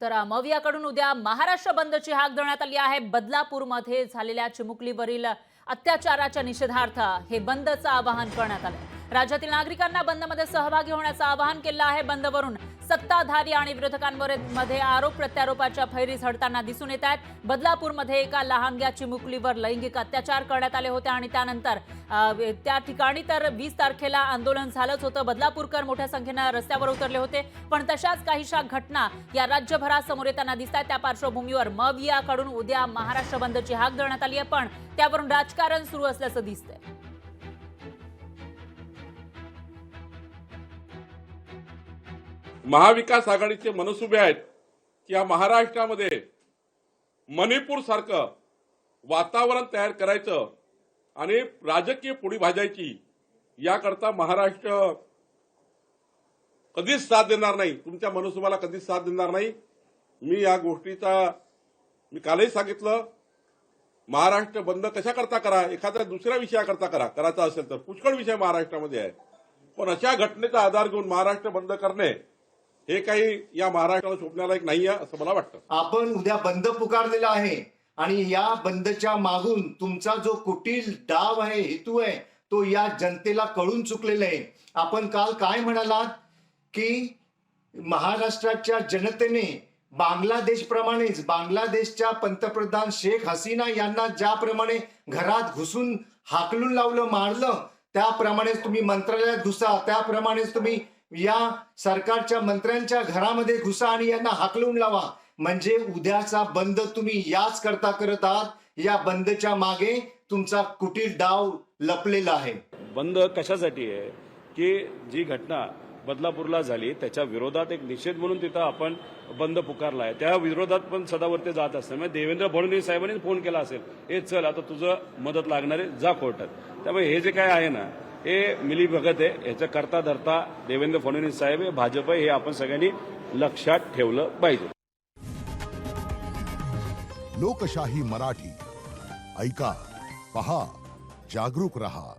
तर मवियाकडून उद्या महाराष्ट्र बंदची हाक देण्यात आली आहे। बदलापूरमध्ये झालेल्या चिमुकलीवरील अत्याचाराच्या निषेधार्थ हे बंदचं आवाहन करण्यात आलं। राज्यातील नागरिकांना बंदमध्ये सहभागी होण्याचं आवाहन केलं आहे। बंदवरून सत्ताधारी आणि विरोधकांमध्ये आरोप प्रत्यारोपाच्या फैरी झडताना दिसून येत आहेत। बदलापूरमध्ये एका लहानग्या चिमुकलीवर लैंगिक अत्याचार करण्यात आले होते आणि त्यानंतर त्या ठिकाणी तर 20 तारखेला आंदोलन झालंच होतं। बदलापूरकर मोठ्या संख्येने रस्त्यावर उतरले होते, पण तशाच काहीशा घटना या राज्यभरात समोर येताना दिसतात। त्या पार्श्वभूमीवर मवियाकडून उद्या महाराष्ट्र बंदची हाक देण्यात आली आहे, पण त्यावरून राजकारण सुरू असल्याचं दिसतंय। महाविकास आघाडीचे मनसुबे आहेत की या महाराष्ट्रामध्ये मणिपूर सारखं वातावरण तयार करायचं आणि राजकीय पोळी भाजायची, याकरता महाराष्ट्र कधीच साथ देणार नाही, तुमच्या मनसुबाला कधीच साथ देणार नाही। मी या गोष्टीचा कालही सांगितलं, महाराष्ट्र बंद कशा करता करा, एखाद्या दुसऱ्या विषयाकरता करायचा असेल तर पुष्कळ विषय महाराष्ट्रामध्ये आहे, पण अशा घटनेचा आधार घेऊन महाराष्ट्र बंद करणे हे काही या महाराष्ट्राला शोभण्यालायक नाही आहे असं मला वाटतं। आपण उद्या बंद पुकारलेला आहे आणि या बंदच्या मागून तुमचा जो कुटील डाव आहे, हेतू आहे, तो या जनतेला कळून चुकलेला आहे। आपण काल काय म्हणालात की महाराष्ट्राच्या जनतेने बांगलादेश प्रमाणेच बांगलादेशच्या पंतप्रधान शेख हसीना यांना ज्याप्रमाणे घरात घुसून हाकलून लावलं, मारलं, त्याप्रमाणेच तुम्ही मंत्रालयात घुसा, त्याप्रमाणेच तुम्ही या सरकारच्या मंत्र्यांच्या घरामध्ये घुसा आणि यांना हाकलून लावा। म्हणजे उद्याचा बंद तुम्ही याच करता करत आहात। या बंदच्या मागे तुमचा कुटील डाव लपलेला आहे। बंद कशासाठी आहे की जी घटना बदलापूरला झाली त्याच्या विरोधात एक निषेध म्हणून तिथं आपण बंद पुकारला आहे। त्या विरोधात पण सदावर्ते जात असल्यामुळे देवेंद्र फडणवीस साहेबांनी फोन केला असेल, हे चल आता तुझं मदत लागणार आहे, जा कोर्टात। त्यामुळे हे जे काय आहे ना, हे मिलीभगत आहे, याचं करता धरता देवेंद्र फडणवीस साहेब हे भाजप हे आपण सगळ्यांनी लक्षात ठेवलं पाहिजे। लोकशाही मराठी ऐका, पहा, जागरूक रहा।